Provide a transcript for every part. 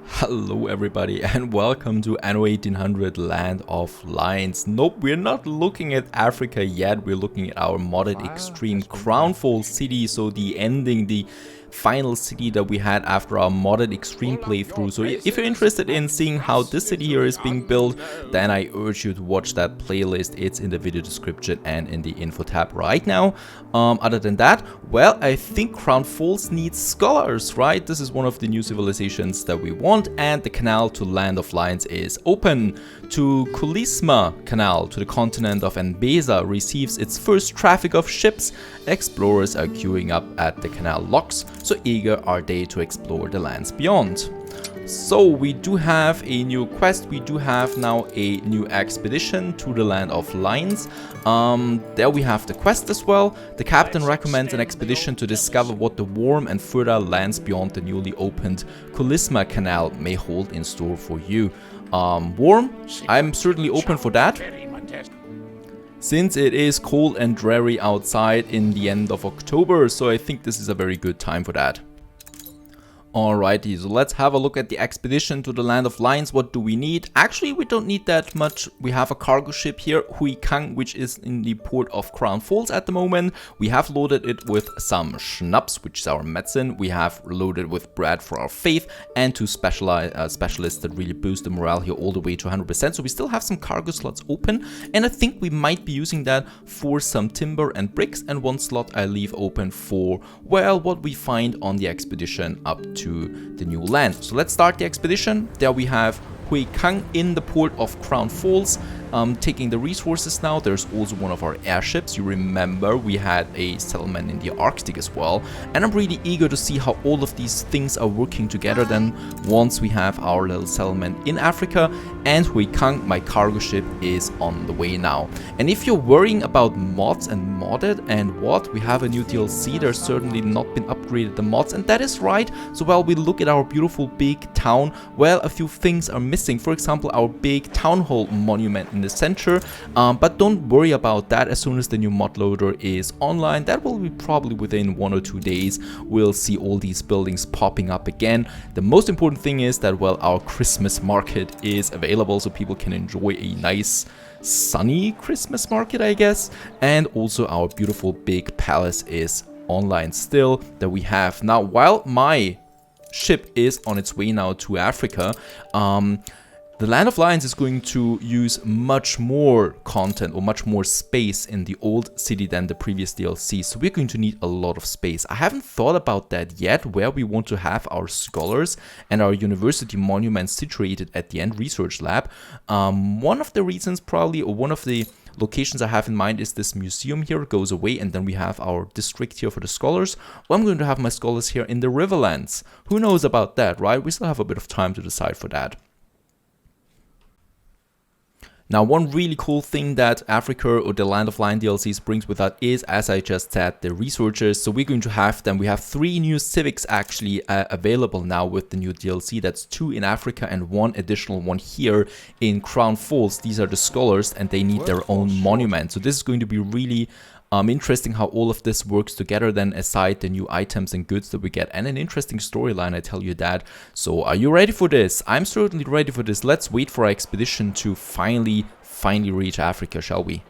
Hello everybody and welcome to Anno 1800 Land of Lions. Nope, we're not looking at Africa yet, we're looking at our modded extreme Crownfall city, so the ending, the final city that we had after our modded extreme playthrough. So if you're interested in seeing how this city here is being built, then I urge you to watch that playlist. It's in the video description and in the info tab right now. Other than that, well, I think Crown Falls needs scholars, right? This is one of the new civilizations that we want, and the canal to Land of Lions is open. To Olispo Canal to the continent of Enbesa receives its first traffic of ships. Explorers are queuing up at the canal locks, so eager are they to explore the lands beyond. So we do have a new quest, we do have now a new expedition to the Land of Lions. There we have the quest as well. The captain recommends an expedition to discover what the warm and further lands beyond the newly opened Olispo Canal may hold in store for you. Warm, I'm certainly open for that, since it is cold and dreary outside in the end of October, so I think this is a very good time for that. Alrighty, so let's have a look at the expedition to the Land of Lions. What do we need? Actually, we don't need that much. We have a cargo ship here, Kang, which is in the port of Crown Falls at the moment. We have loaded it with some schnapps, which is our medicine. We have loaded with bread for our faith and two specialists that really boost the morale here all the way to 100%. So we still have some cargo slots open, and I think we might be using that for some timber and bricks, and one slot I leave open for, well, what we find on the expedition up to the new land. So let's start the expedition. There we have Kang in the port of Crown Falls, taking the resources now. There's also one of our airships. You remember we had a settlement in the Arctic as well, and I'm really eager to see how all of these things are working together then once we have our little settlement in Africa. And Kang, my cargo ship, is on the way now. And if you're worrying about mods and modded and what, we have a new DLC. There's certainly not been upgraded the mods, and that is right. So while we look at our beautiful big town, well, a few things are missing. For example, our big town hall monument in the center, but don't worry about that. As soon as the new mod loader is online, that will be probably within 1 or 2 days, we'll see all these buildings popping up again. The most important thing is that, well, our Christmas market is available, so people can enjoy a nice sunny Christmas market, I guess. And also our beautiful big palace is online still that we have now. While my ship is on its way now to Africa, the Land of Lions is going to use much more content or much more space in the old city than the previous DLC, so we're going to need a lot of space. I haven't thought about that yet, where we want to have our scholars and our university monuments situated at the End Research Lab. One of the reasons probably, or one of the locations I have in mind, is this museum here goes away, and then we have our district here for the scholars. Well, I'm going to have my scholars here in the Riverlands. Who knows about that, right? We still have a bit of time to decide for that. Now, one really cool thing that Africa or the Land of Lion DLCs brings with that is, as I just said, the researchers. So we're going to have them. We have 3 new civics actually available now with the new DLC. That's 2 in Africa and 1 additional one here in Crown Falls. These are the scholars, and they need their own monument. So this is going to be really interesting how all of this works together then, aside the new items and goods that we get, and an interesting storyline, I tell you that. So are you ready for this? I'm certainly ready for this. Let's wait for our expedition to finally reach Africa, shall we?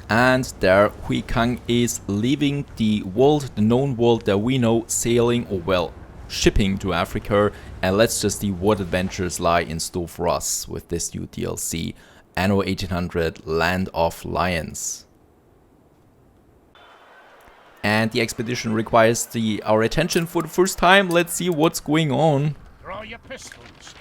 And there Kang is leaving the world, the known world that we know, sailing, or well, shipping to Africa. And let's just see what adventures lie in store for us with this new DLC. Anno 1800 Land of Lions. And the expedition requires our attention for the first time. Let's see what's going on. Draw your pistols.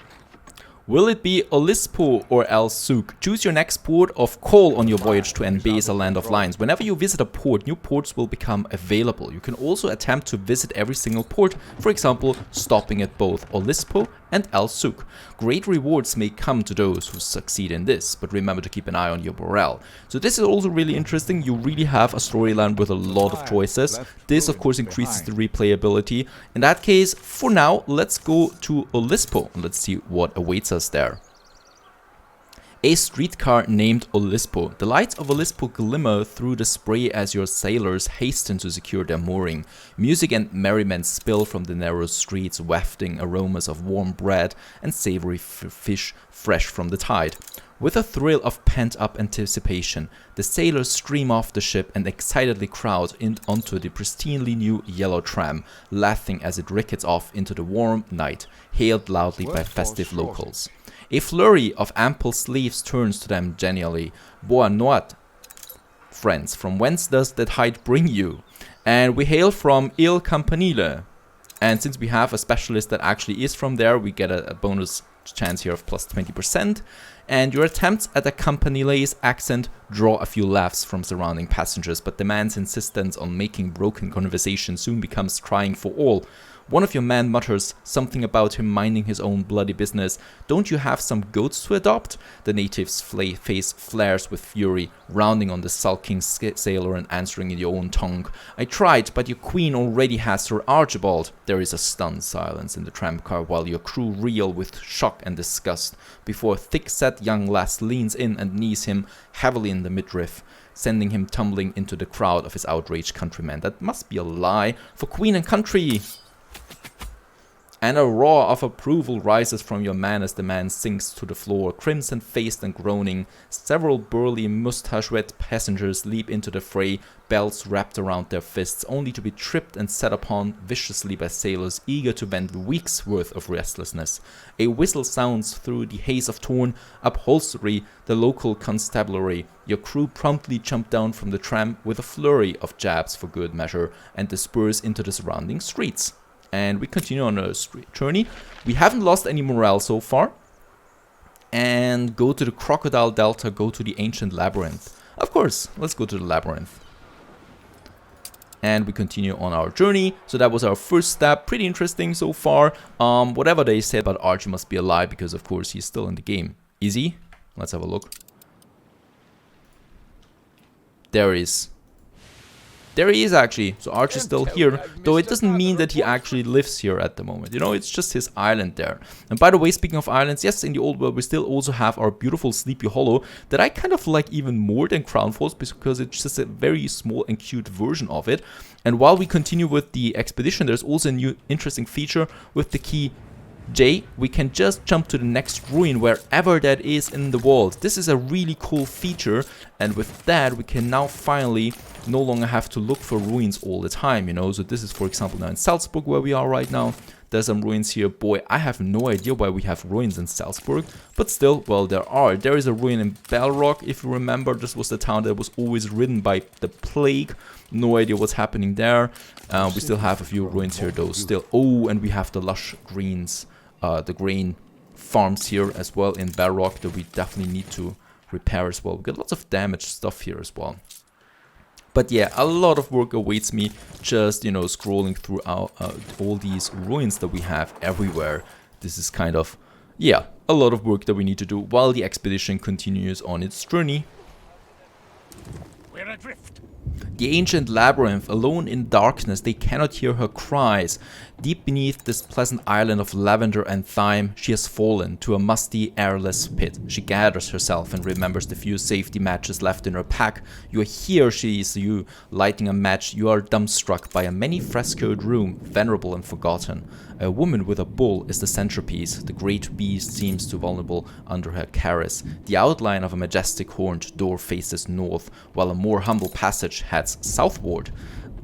Will it be Olispo or El Souk? Choose your next port of call on your voyage to Enbesa, Land of Lions. Whenever you visit a port, new ports will become available. You can also attempt to visit every single port, for example, stopping at both Olispo and El Souk. Great rewards may come to those who succeed in this, but remember to keep an eye on your morale. So this is also really interesting. You really have a storyline with a lot of choices. This of course increases the replayability. In that case, for now, let's go to Olispo and let's see what awaits us there. A streetcar named Olispo. The lights of Olispo glimmer through the spray as your sailors hasten to secure their mooring. Music and merriment spill from the narrow streets, wafting aromas of warm bread and savory fish fresh from the tide. With a thrill of pent-up anticipation, the sailors stream off the ship and excitedly crowd onto the pristinely new yellow tram, laughing as it rickets off into the warm night, hailed loudly by festive locals. A flurry of ample sleeves turns to them genially. Boa noite, friends, from whence does that height bring you? And we hail from Il Campanile. And since we have a specialist that actually is from there, we get a bonus chance here of plus 20%. And your attempts at a Campanile's accent draw a few laughs from surrounding passengers, but the man's insistence on making broken conversation soon becomes trying for all. One of your men mutters something about him minding his own bloody business. Don't you have some goats to adopt? The native's face flares with fury, rounding on the sulking sailor and answering in your own tongue. I tried, but your queen already has her Archibald. There is a stunned silence in the tramcar while your crew reel with shock and disgust before a thick-set young lass leans in and knees him heavily in the midriff, sending him tumbling into the crowd of his outraged countrymen. That must be a lie, for queen and country! And a roar of approval rises from your man as the man sinks to the floor, crimson-faced and groaning. Several burly, moustache-wet passengers leap into the fray, belts wrapped around their fists, only to be tripped and set upon viciously by sailors eager to vent weeks' worth of restlessness. A whistle sounds through the haze of torn upholstery, the local constabulary. Your crew promptly jump down from the tram with a flurry of jabs for good measure and disperse into the surrounding streets. And we continue on a journey. We haven't lost any morale so far. And go to the Crocodile Delta, go to the ancient labyrinth. Of course, let's go to the labyrinth. And we continue on our journey. So that was our first step. Pretty interesting so far. Whatever they said about Archie must be a lie, because of course he's still in the game. Is he? Let's have a look. There he is actually. So Archie's still here, though it doesn't mean that he actually lives here at the moment. You know, it's just his island there. And by the way, speaking of islands, yes, in the old world we still also have our beautiful Sleepy Hollow that I kind of like even more than Crown Falls, because it's just a very small and cute version of it. And while we continue with the expedition, there's also a new interesting feature with the key J. We can just jump to the next ruin wherever that is in the world. This is a really cool feature, and with that we can now finally no longer have to look for ruins all the time, you know. So this is, for example, now in Salzburg where we are right now. There's some ruins here. Boy, I have no idea why we have ruins in Salzburg, but still, well, there are. There is a ruin in Balrog, if you remember. This was the town that was always ridden by the plague. No idea what's happening there. We still have a few ruins here though still. Oh, and we have the lush greens, the grain farms here as well in Balrog that we definitely need to repair as well. We got lots of damaged stuff here as well. But yeah, a lot of work awaits me just, you know, scrolling through all these ruins that we have everywhere. This is kind of, yeah, a lot of work that we need to do while the expedition continues on its journey. We're adrift. The ancient labyrinth, alone in darkness, they cannot hear her cries. Deep beneath this pleasant island of lavender and thyme, she has fallen to a musty, airless pit. She gathers herself and remembers the few safety matches left in her pack. You are here, she is you, lighting a match. You are dumbstruck by a many-frescoed room, venerable and forgotten. A woman with a bull is the centerpiece. The great beast seems too vulnerable under her caress. The outline of a majestic horned door faces north, while a more humble passage heads southward.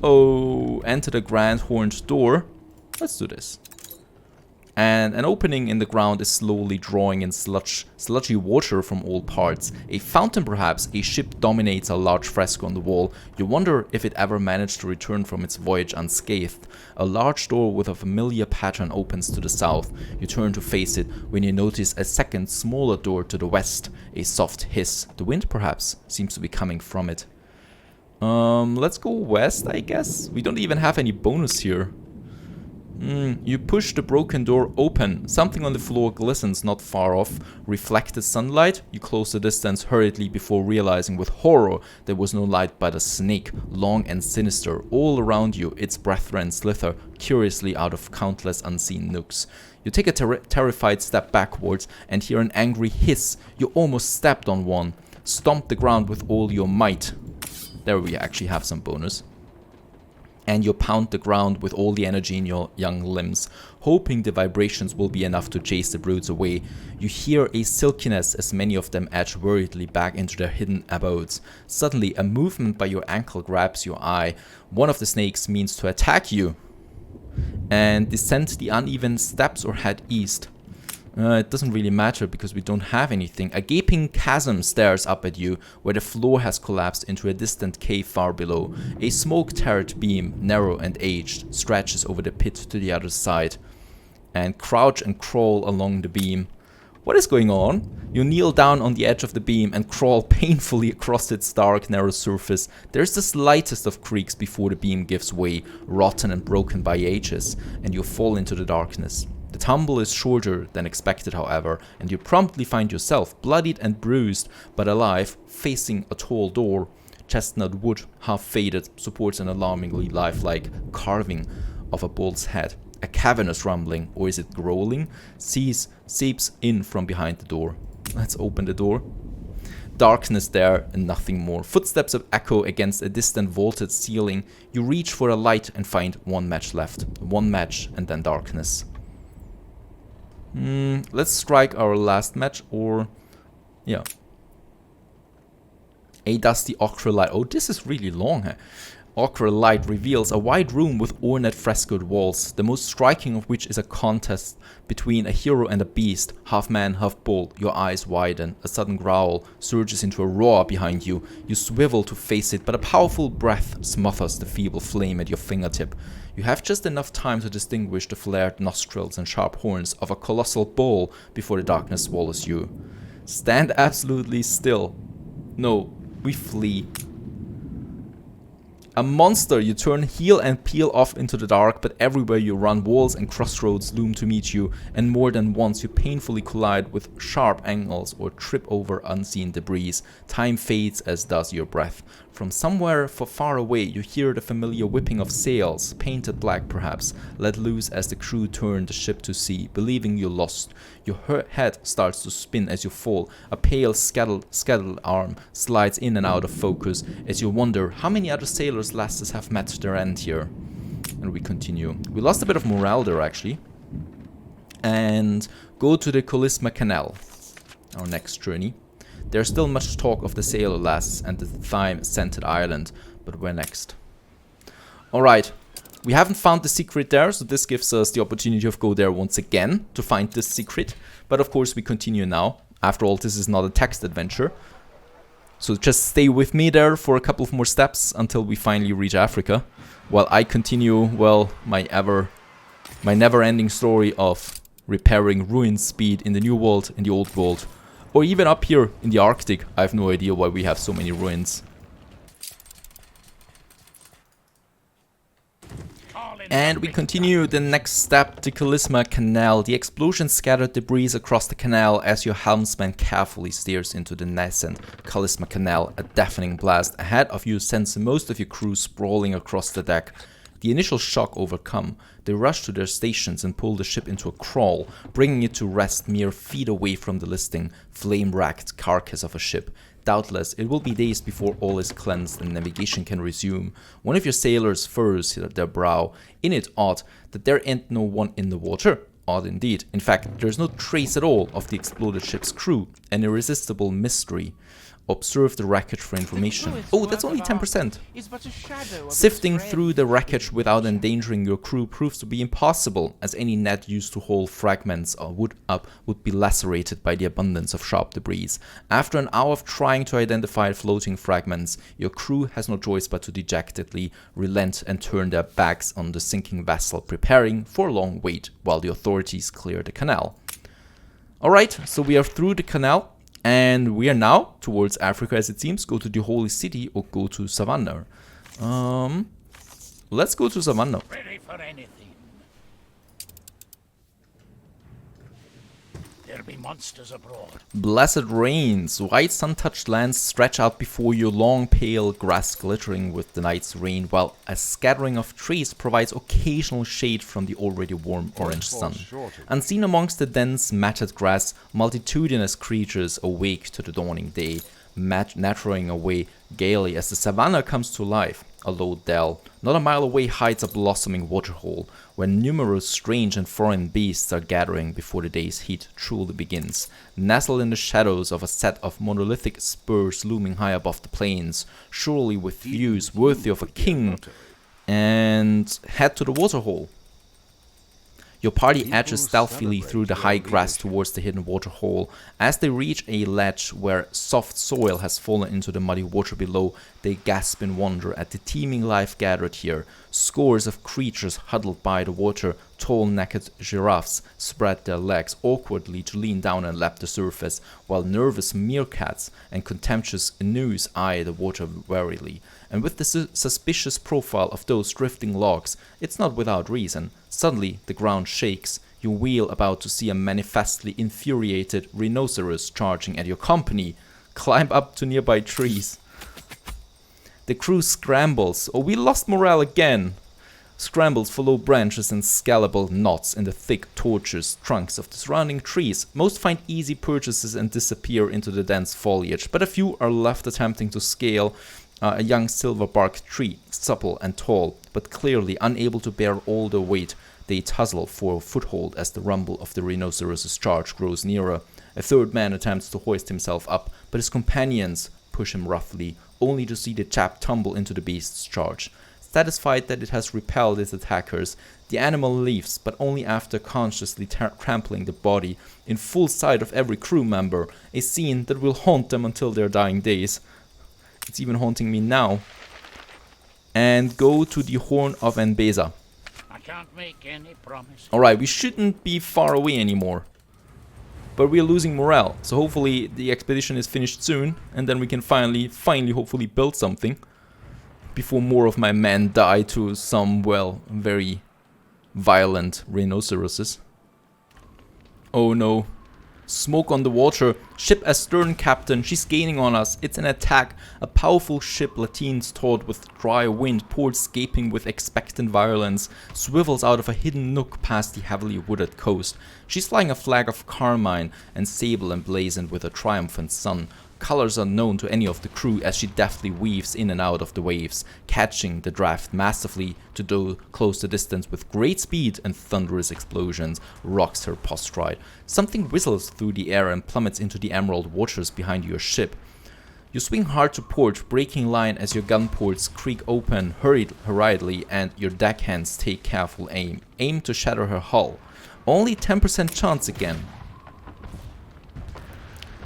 Oh, enter the grand horned door. Let's do this. And an opening in the ground is slowly drawing in sludgy water from all parts. A fountain perhaps, a ship dominates a large fresco on the wall. You wonder if it ever managed to return from its voyage unscathed. A large door with a familiar pattern opens to the south. You turn to face it when you notice a second, smaller door to the west. A soft hiss. The wind perhaps seems to be coming from it. Let's go west, I guess. We don't even have any bonus here. You push the broken door open. Something on the floor glistens not far off. Reflected sunlight. You close the distance hurriedly before realizing with horror there was no light but a snake, long and sinister. All around you, its brethren slither curiously out of countless unseen nooks. You take a terrified step backwards and hear an angry hiss. You almost stepped on one. Stomp the ground with all your might. There we actually have some bonus. And you pound the ground with all the energy in your young limbs, hoping the vibrations will be enough to chase the brutes away. You hear a silkiness as many of them edge worriedly back into their hidden abodes. Suddenly, a movement by your ankle grabs your eye. One of the snakes means to attack you and descend the uneven steps or head east. It doesn't really matter because we don't have anything. A gaping chasm stares up at you where the floor has collapsed into a distant cave far below. A smoke-turret beam, narrow and aged, stretches over the pit to the other side. And crouch and crawl along the beam. What is going on? You kneel down on the edge of the beam and crawl painfully across its dark, narrow surface. There's the slightest of creaks before the beam gives way, rotten and broken by ages, and you fall into the darkness. The tumble is shorter than expected, however, and you promptly find yourself, bloodied and bruised, but alive, facing a tall door. Chestnut wood, half faded, supports an alarmingly lifelike carving of a bull's head. A cavernous rumbling, or is it growling, seeps in from behind the door. Let's open the door. Darkness there and nothing more. Footsteps echo against a distant vaulted ceiling. You reach for a light and find one match left. One match and then darkness. Let's strike our last match, or yeah, a dusty ochre light. Oh, this is really long. Ochre light reveals a wide room with ornate frescoed walls, the most striking of which is a contest between a hero and a beast, half man, half bull. Your eyes widen. A sudden growl surges into a roar behind you. You swivel to face it, but a powerful breath smothers the feeble flame at your fingertip. You have just enough time to distinguish the flared nostrils and sharp horns of a colossal bull before the darkness swallows you. Stand absolutely still. No, we flee. A monster, you turn heel and peel off into the dark, but everywhere you run, walls and crossroads loom to meet you, and more than once you painfully collide with sharp angles or trip over unseen debris. Time fades, as does your breath. From somewhere far away, you hear the familiar whipping of sails, painted black perhaps, let loose as the crew turn the ship to sea, believing you lost. Your head starts to spin as you fall. A pale, scattered arm slides in and out of focus as you wonder how many other sailors' lasses have met their end here. And we continue. We lost a bit of morale there, actually. And go to the Canal, our next journey. There's still much talk of the sailor lasses and the thyme-scented island, but where next? Alright, we haven't found the secret there, so this gives us the opportunity of go there once again to find this secret. But of course we continue now. After all, this is not a text adventure. So just stay with me there for a couple of more steps until we finally reach Africa. While I continue, well, my never-ending story of repairing ruined speed in the New World and the Old World. Or even up here in the Arctic. I have no idea why we have so many ruins. And we continue the next step, the Canal. The explosion scattered debris across the canal as your helmsman carefully steers into the nascent Canal. A deafening blast ahead of you sends most of your crew sprawling across the deck. The initial shock overcome, they rush to their stations and pull the ship into a crawl, bringing it to rest mere feet away from the listing, flame-racked carcass of a ship. Doubtless, it will be days before all is cleansed and navigation can resume. One of your sailors furrows their brow. In it odd that there ain't no one in the water. Odd indeed. In fact, there's no trace at all of the exploded ship's crew. An irresistible mystery. Observe the wreckage for information. Oh, that's only 10%. Sifting through the wreckage without endangering your crew proves to be impossible, as any net used to haul fragments or wood up would be lacerated by the abundance of sharp debris. After an hour of trying to identify floating fragments, your crew has no choice but to dejectedly relent and turn their backs on the sinking vessel, preparing for a long wait while the authorities clear the canal. Alright, so we are through the canal. And we are now towards Africa, as it seems. Go to the holy city or go to Savannah. Let's go to Savannah. Ready for anything. There be monsters abroad. Blessed rains, white sun-touched lands stretch out before you, long pale grass glittering with the night's rain, while a scattering of trees provides occasional shade from the already warm orange sun. Unseen amongst the dense matted grass, multitudinous creatures awake to the dawning day, nattering away gaily as the savannah comes to life. A low dell, not a mile away, hides a blossoming waterhole, where numerous strange and foreign beasts are gathering before the day's heat truly begins. Nestled in the shadows of a set of monolithic spurs looming high above the plains, surely with views worthy of a king, and head to the waterhole. Your party edges stealthily through the high grass towards the hidden waterhole. As they reach a ledge where soft soil has fallen into the muddy water below, they gasp in wonder at the teeming life gathered here. Scores of creatures huddled by the water, tall naked giraffes spread their legs awkwardly to lean down and lap the surface, while nervous meerkats and contemptuous gnus eye the water warily. And with the suspicious profile of those drifting logs, it's not without reason. Suddenly, the ground shakes. You wheel about to see a manifestly infuriated rhinoceros charging at your company. Climb up to nearby trees. The crew scrambles. Oh, we lost morale again. Scrambles for low branches and scalable knots in the thick, tortuous trunks of the surrounding trees. Most find easy purchases and disappear into the dense foliage, but a few are left attempting to scale a young silver-barked tree, supple and tall, but clearly unable to bear all the weight. They tussle for a foothold as the rumble of the rhinoceros's charge grows nearer. A third man attempts to hoist himself up, but his companions push him roughly, only to see the chap tumble into the beast's charge. Satisfied that it has repelled its attackers, the animal leaves, but only after consciously trampling the body in full sight of every crew member, a scene that will haunt them until their dying days. It's even haunting me now. And go to the Horn of Enbesa. I can't make any promise. Alright, we shouldn't be far away anymore. But we are losing morale, so hopefully the expedition is finished soon, and then we can finally hopefully build something before more of my men die to some, well, very violent rhinoceroses. Oh no. Smoke on the water. Ship astern, captain. She's gaining on us. It's an attack. A powerful ship, lateens taut with dry wind, ports gaping with expectant violence, swivels out of a hidden nook past the heavily wooded coast. She's flying a flag of carmine and sable emblazoned with a triumphant sun. Colors unknown to any of the crew as she deftly weaves in and out of the waves, catching the draft massively to close the distance with great speed and thunderous explosions, rocks her postride. Something whistles through the air and plummets into the emerald waters behind your ship. You swing hard to port, breaking line as your gun ports creak open hurriedly and your deckhands take careful aim. Aim to shatter her hull. Only 10% chance again.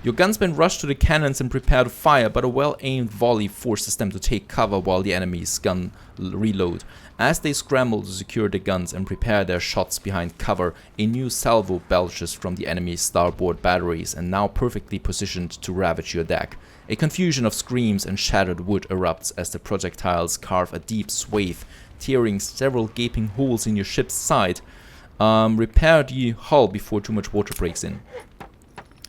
Your gunsmen rush to the cannons and prepare to fire, but a well-aimed volley forces them to take cover while the enemy's gun reload. As they scramble to secure the guns and prepare their shots behind cover, a new salvo belches from the enemy's starboard batteries and now perfectly positioned to ravage your deck. A confusion of screams and shattered wood erupts as the projectiles carve a deep swathe, tearing several gaping holes in your ship's side. Repair the hull before too much water breaks in.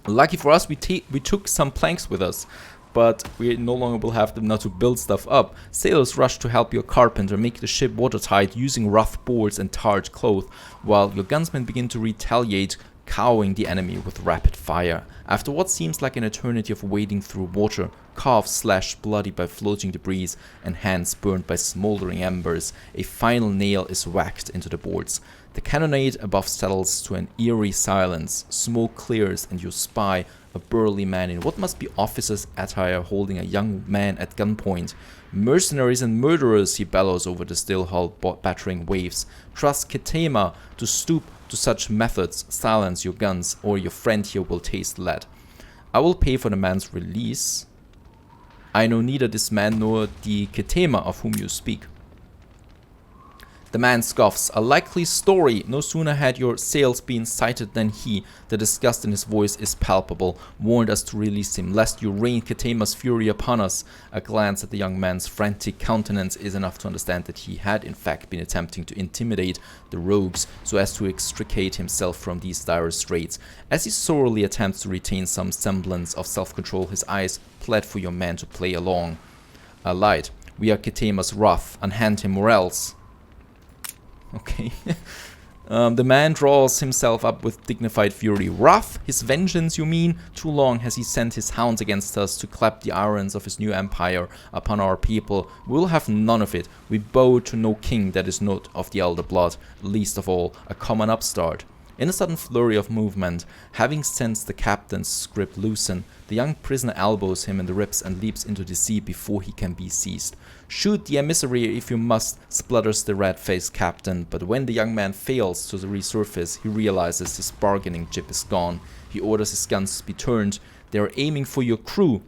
Lucky for us, we took some planks with us, but we no longer will have them now to build stuff up. Sailors rush to help your carpenter make the ship watertight using rough boards and tarred cloth, while your gunsmen begin to retaliate, cowing the enemy with rapid fire. After what seems like an eternity of wading through water, calves slashed bloody by floating debris, and hands burned by smoldering embers, a final nail is whacked into the boards. The cannonade above settles to an eerie silence. Smoke clears and you spy a burly man in what must be officer's attire holding a young man at gunpoint. Mercenaries and murderers, he bellows over the still hull battering waves. Trust Ketema to stoop to such methods. Silence your guns or your friend here will taste lead. I will pay for the man's release. I know neither this man nor the Ketema of whom you speak. The man scoffs. A likely story. No sooner had your sails been sighted than he, the disgust in his voice is palpable, warned us to release him, lest you rain Ketema's fury upon us. A glance at the young man's frantic countenance is enough to understand that he had in fact been attempting to intimidate the rogues so as to extricate himself from these dire straits. As he sorely attempts to retain some semblance of self-control, his eyes plead for your man to play along. A light. We are Ketema's wrath. Unhand him or else. Okay. The man draws himself up with dignified fury. Wrath? His vengeance, you mean? Too long has he sent his hounds against us to clap the irons of his new empire upon our people. We'll have none of it. We bow to no king that is not of the elder blood, least of all a common upstart. In a sudden flurry of movement, having sensed the captain's grip loosen, the young prisoner elbows him in the ribs and leaps into the sea before he can be seized. Shoot the emissary if you must, splutters the red-faced captain, but when the young man fails to resurface, he realizes his bargaining chip is gone. He orders his guns to be turned. They are aiming for your crew.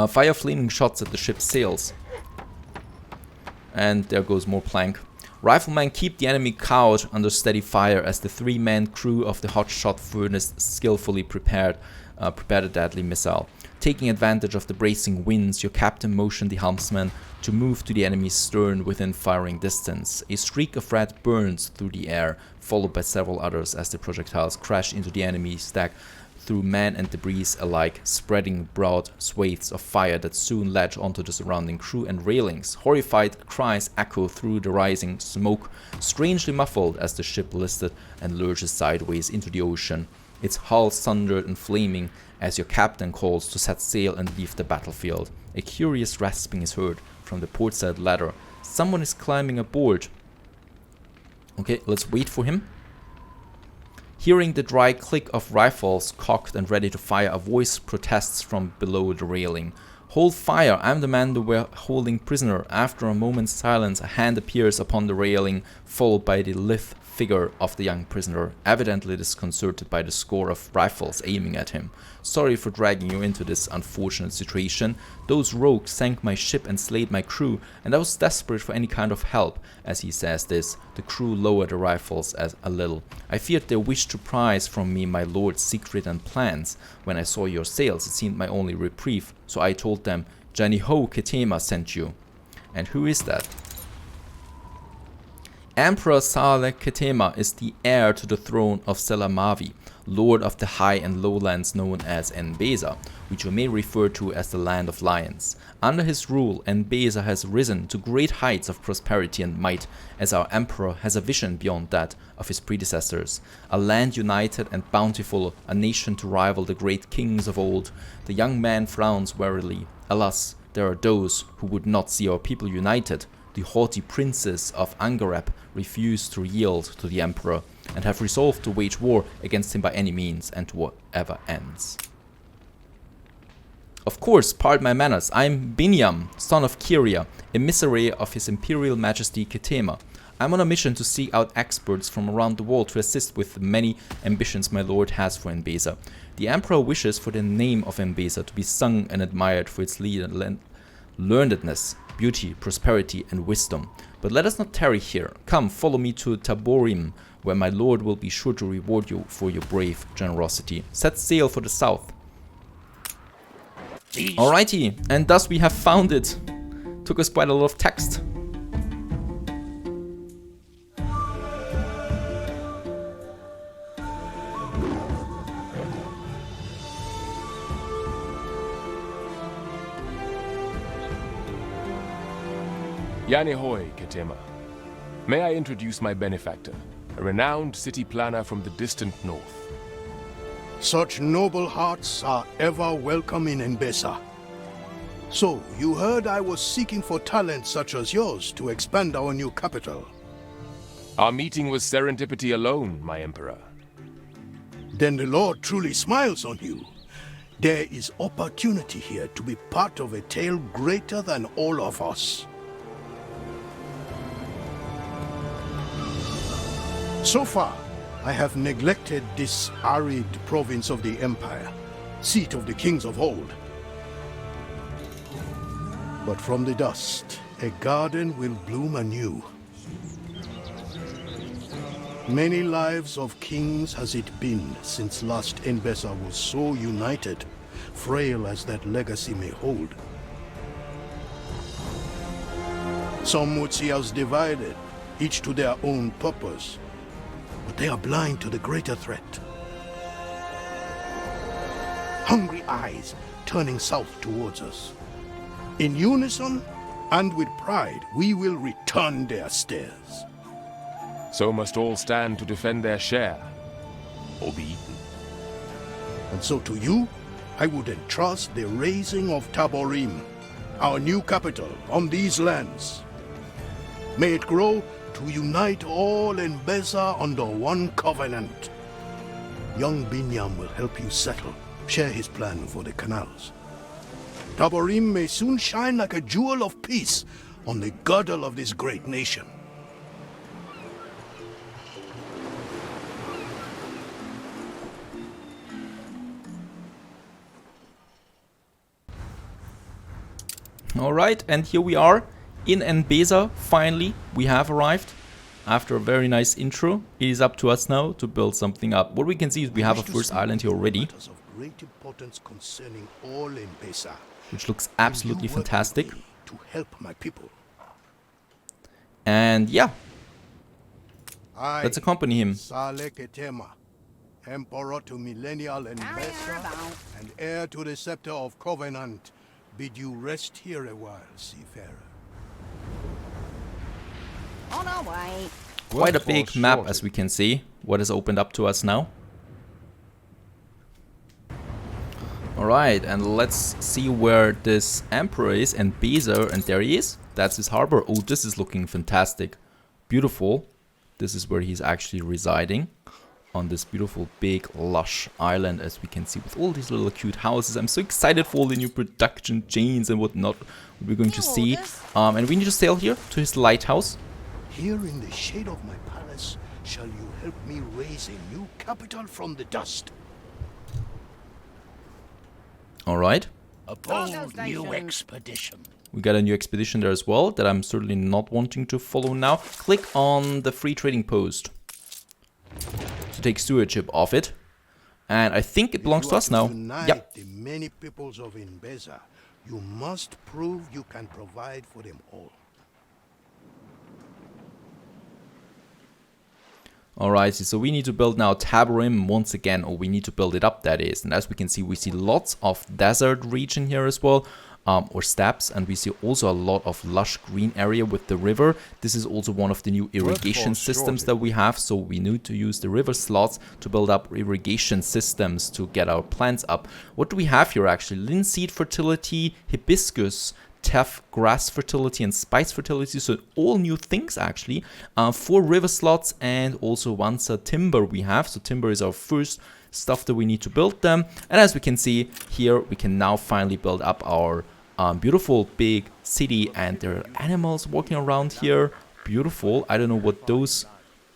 Fire flaming shots at the ship's sails. And there goes more plank. Riflemen keep the enemy cowed under steady fire as the three-man crew of the hotshot furnace skillfully prepared a deadly missile. Taking advantage of the bracing winds, your captain motioned the helmsman to move to the enemy's stern within firing distance. A streak of red burns through the air, followed by several others as the projectiles crash into the enemy's deck through man and debris alike, spreading broad swathes of fire that soon latch onto the surrounding crew and railings. Horrified cries echo through the rising smoke, strangely muffled as the ship listed and lurches sideways into the ocean. Its hull sundered and flaming as your captain calls to set sail and leave the battlefield. A curious rasping is heard from the portside ladder. Someone is climbing aboard. Okay, let's wait for him. Hearing the dry click of rifles cocked and ready to fire, a voice protests from below the railing. Hold fire, I'm the man they were holding prisoner. After a moment's silence, a hand appears upon the railing, followed by the lithe figure of the young prisoner, evidently disconcerted by the score of rifles aiming at him. Sorry for dragging you into this unfortunate situation. Those rogues sank my ship and slayed my crew, and I was desperate for any kind of help. As he says this, the crew lower the rifles a little. I feared they wished to prise from me my lord's secret and plans. When I saw your sails, it seemed my only reprieve, so I told them, Johnny Ho, Ketema sent you. And who is that? Emperor Saleh Ketema is the heir to the throne of Selamavi, lord of the high and lowlands known as Enbesa, which you may refer to as the Land of Lions. Under his rule, Enbesa has risen to great heights of prosperity and might, as our emperor has a vision beyond that of his predecessors. A land united and bountiful, a nation to rival the great kings of old. The young man frowns wearily. Alas, there are those who would not see our people united. The haughty princes of Angareb refuse to yield to the emperor and have resolved to wage war against him by any means and to whatever ends. Of course, pardon my manners, I am Binyam, son of Kyria, emissary of his Imperial Majesty Ketema. I am on a mission to seek out experts from around the world to assist with the many ambitions my lord has for Enbesa. The emperor wishes for the name of Enbesa to be sung and admired for its learnedness, beauty, prosperity, and wisdom. But let us not tarry here. Come, follow me to Taborime, where my lord will be sure to reward you for your brave generosity. Set sail for the south. Jeez. Alrighty, and thus we have found it. Took us quite a lot of text. Yani Hoy, Ketema. May I introduce my benefactor, a renowned city planner from the distant north. Such noble hearts are ever welcome in Enbesa. So, you heard I was seeking for talent such as yours to expand our new capital. Our meeting was serendipity alone, my emperor. Then the Lord truly smiles on you. There is opportunity here to be part of a tale greater than all of us. So far, I have neglected this arid province of the Empire, seat of the kings of old. But from the dust, a garden will bloom anew. Many lives of kings has it been since last Enbesa was so united, frail as that legacy may hold. Some would see us divided, each to their own purpose, but they are blind to the greater threat. Hungry eyes turning south towards us. In unison and with pride, we will return their stares. So must all stand to defend their share, or be eaten. And so to you, I would entrust the raising of Taborime, our new capital on these lands. May it grow to unite all Enbesa under one covenant. Young Binyam will help you settle, share his plan for the canals. Taborime may soon shine like a jewel of peace on the girdle of this great nation. Alright, and here we are in Enbesa. Finally, we have arrived. After a very nice intro, it is up to us now to build something up. What we can see is we have a first island here already, Matters of great importance concerning all Enbesa. which looks absolutely You work with fantastic. me to help my people. And yeah, I, let's accompany him. Saleh Ketema, Emperor to millennial Enbesa and heir to the scepter of Covenant, bid you rest here a while, seafarer. On our way. Quite a big map, as we can see, what is opened up to us now. Alright, and let's see where this emperor is, Enbesa, and there he is. That's his harbor. Oh, this is looking fantastic. Beautiful. This is where he's actually residing, on this beautiful big lush island, as we can see, with all these little cute houses. I'm so excited for all the new production chains and whatnot we're going to see. And we need to sail here to his lighthouse. Here in the shade of my palace shall you help me raise a new capital from the dust. Alright. A bold new expedition. We got a new expedition there as well that I'm certainly not wanting to follow now. Click on the free trading post to take stewardship of it. And I think it belongs to us now. Yep. The many peoples of Enbesa, you must prove you can provide for them all. Alright, so we need to build now Taborime once again, or we need to build it up, that is. And as we can see, we see lots of desert region here as well, or steppes, and we see also a lot of lush green area with the river. This is also one of the new irrigation systems that we have, so we need to use the river slots to build up irrigation systems to get our plants up. What do we have here actually? Linseed fertility, hibiscus, teff grass fertility, and spice fertility, so all new things actually. 4 river slots and also Wansa timber we have, so timber is our first stuff that we need to build them. And as we can see here, we can now finally build up our beautiful big city, and there are animals walking around here. Beautiful. I don't know what those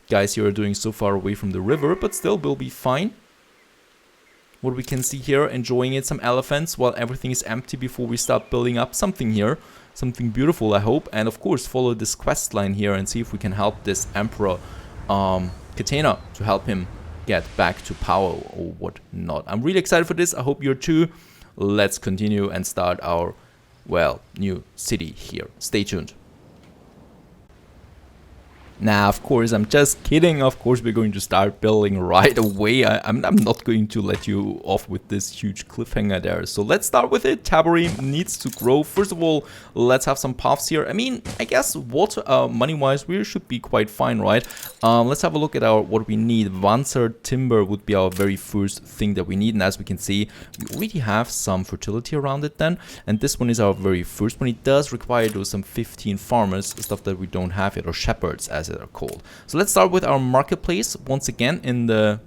guys here are doing so far away from the river, but still will be fine. What we can see here, enjoying it, some elephants while everything is empty before we start building up something here. Something beautiful, I hope. And of course, follow this quest line here and see if we can help this Emperor Ketema to help him get back to power or whatnot. I'm really excited for this. I hope you're too. Let's continue and start our, well, new city here. Stay tuned. Nah, of course, I'm just kidding. Of course, we're going to start building right away. I'm not going to let you off with this huge cliffhanger there. So let's start with it. Taborime needs to grow. First of all, let's have some paths here. I mean, I guess water, money-wise, we should be quite fine, right? Let's have a look at what we need. Wansa timber would be our very first thing that we need. And as we can see, we already have some fertility around it then. And this one is our very first one. It does require those some 15 farmers, stuff that we don't have yet, or shepherds as are called. So let's start with our marketplace once again in the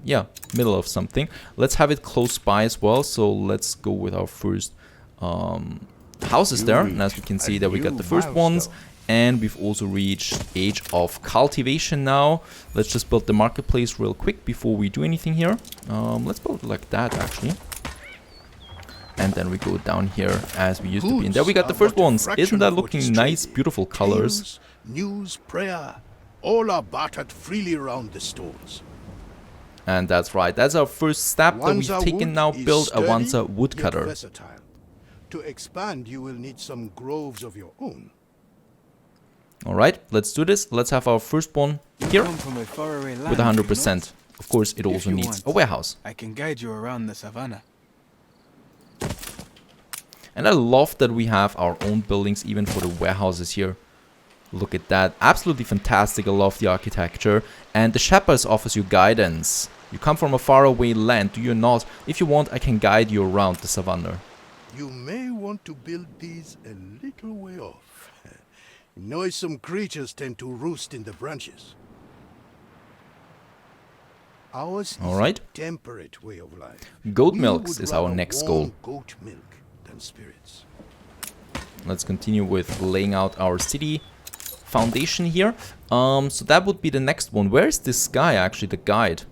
middle of something. Let's have it close by as well. So let's go with our first houses there. And as we can see that we got the first ones, and we've also reached age of cultivation now. Let's just build the marketplace real quick before we do anything here. Let's build it like that actually. And then we go down here as we used to be. And there we got the first ones. Isn't that looking nice? Beautiful colors. News, prayer, all are bartered freely around the stones. And that's right, that's our first step that we've Wanza taken wood now, is build a sturdy, Wanza yet woodcutter. versatile. To expand, you will need some groves of your own. Alright, let's do this. Let's have our first one here with 100%. Of course, it also needs a warehouse. I can guide you around the savannah. And I love that we have our own buildings even for the warehouses here. Look at that. Absolutely fantastic. I love the architecture. And the shepherds offers you guidance. You come from a faraway land, do you not? If you want, I can guide you around the savannah. You may want to build these a little way off. Noisome creatures tend to roost in the branches. Ours is a temperate way of life. Goat milks is our next goal. Goat milk than spirits. Let's continue with laying out our city foundation here. So that would be the next one. Where is this guy actually, the guide?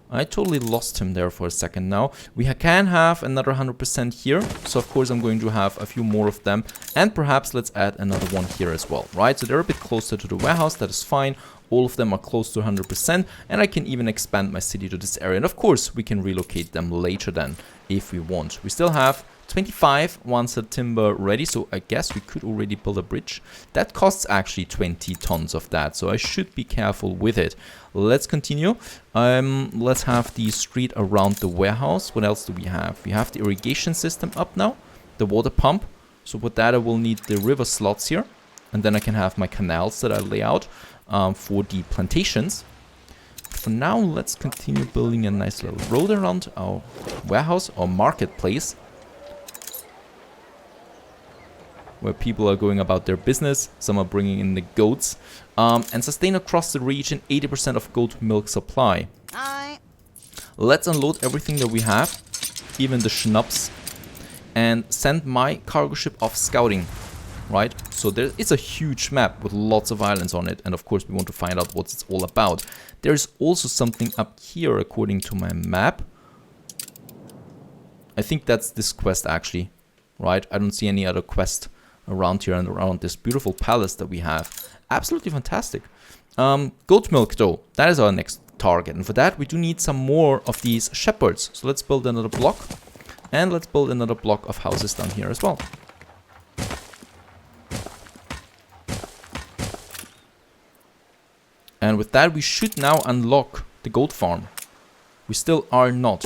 I totally lost him there for a second now. We can have another 100% here. So of course I'm going to have a few more of them. And perhaps let's add another one here as well, right? So they're a bit closer to the warehouse. That is fine. All of them are close to 100%. And I can even expand my city to this area. And of course we can relocate them later then if we want. We still have 25 Wanza timber ready, so I guess we could already build a bridge. That costs actually 20 tons of that, so I should be careful with it. Let's continue. Let's have the street around the warehouse. What else do we have? We have the irrigation system up now, the water pump. So with that I will need the river slots here, and then I can have my canals that I lay out for the plantations. For now, let's continue building a nice little road around our warehouse or marketplace, where people are going about their business. Some are bringing in the goats. And sustain across the region 80% of goat milk supply. Let's unload everything that we have, even the schnapps, and send my cargo ship off scouting. Right? So it's a huge map with lots of islands on it. And of course we want to find out what it's all about. There's also something up here according to my map. I think that's this quest actually. Right? I don't see any other quest around here and around this beautiful palace that we have. Absolutely fantastic. Goat milk though, that is our next target, and for that we do need some more of these shepherds. So let's build another block, and let's build another block of houses down here as well. And with that we should now unlock the goat farm. We still are not.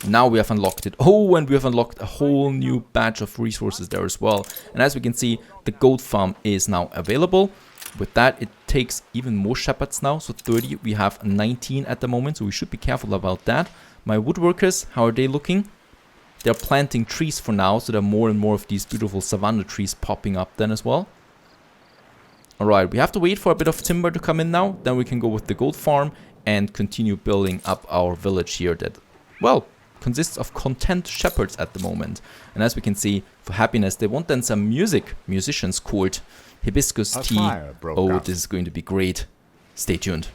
Now we have unlocked it. Oh, and we have unlocked a whole new batch of resources there as well. And as we can see, the goat farm is now available. With that, it takes even more shepherds now. So 30, we have 19 at the moment. So we should be careful about that. My woodworkers, how are they looking? They're planting trees for now. So there are more and more of these beautiful savanna trees popping up then as well. Alright, we have to wait for a bit of timber to come in now. Then we can go with the goat farm and continue building up our village here that, well, consists of content shepherds at the moment. And as we can see, for happiness they want then some music. Musicians court, hibiscus tea. Oh, this is going to be great. Stay tuned.